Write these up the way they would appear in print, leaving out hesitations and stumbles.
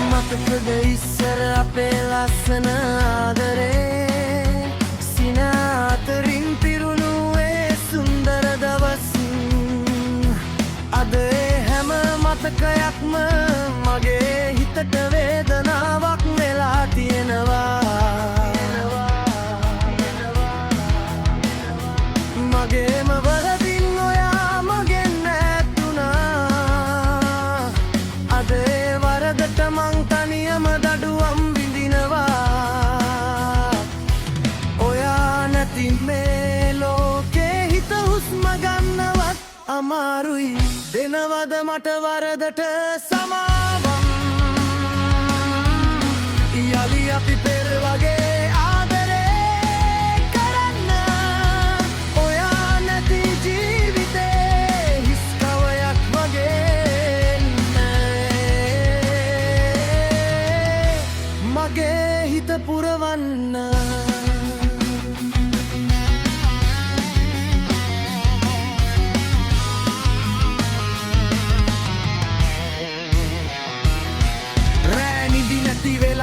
මතකද ඉස්සර අපේ ලස්සන ආදරේ සින අතරින් පිරුණු ඒ සුන්දර දවස් අද ඒ හැම මතකයක්ම මගේ හිතට වේදනාවක් වෙලා තියෙනවා මගේම වරදින් ඔයා මගෙන් ඈත්ුණා අද ඒ වරදට මං තනියම දඩුවම් විඳිනවා ඔයා නැති මේ ලෝකේ හිත හුස්ම ගන්නවත් අමාරුයි දෙනවද මට වරදට සමාවම් යලි අපි පෙර වගේ ආදරේ කරන්න ඔයා නැති ජීවිතේ හිස් කවයක් වගේ මගේ හිත පුරවන්න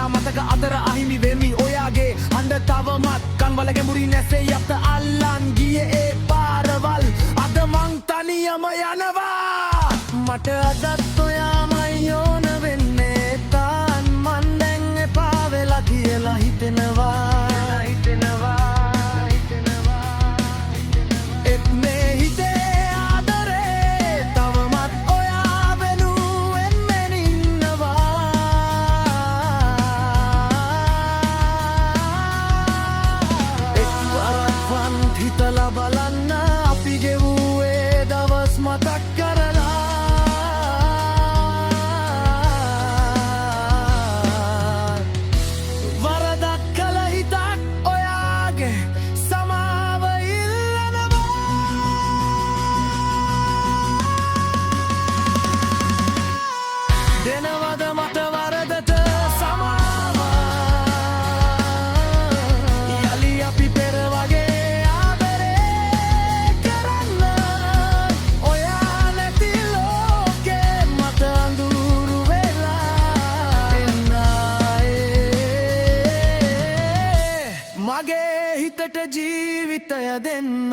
මතක අතර අහිමි වෙමි ඔයාගේ හඬ තවමත් කන්වල ගැඹුරින් ඇසේ යත අල්ලන් ගියේ ඒ පාරවල් අද මං තනියම යනවා මට අදත් ඔයාමයි ඕන වෙන්නේ තාන් මන් දැන් එපා වෙලා කියලා හිතෙනවා එත් මේ හිතේ ආදරේ තවමත් ඔයා වෙනුවෙන් මෙනින්නවා හිතලා බලන්න අපි ගෙවූේ දවස් මතක් කරලා වරදක් කළ හිතක් ඔයාගේ සමාව ඉල්ලනවා දෙනවද මට වරදට සමාව යලි අපි පෙර වගේ මගේ හිතට ජීවිතය දෙන්න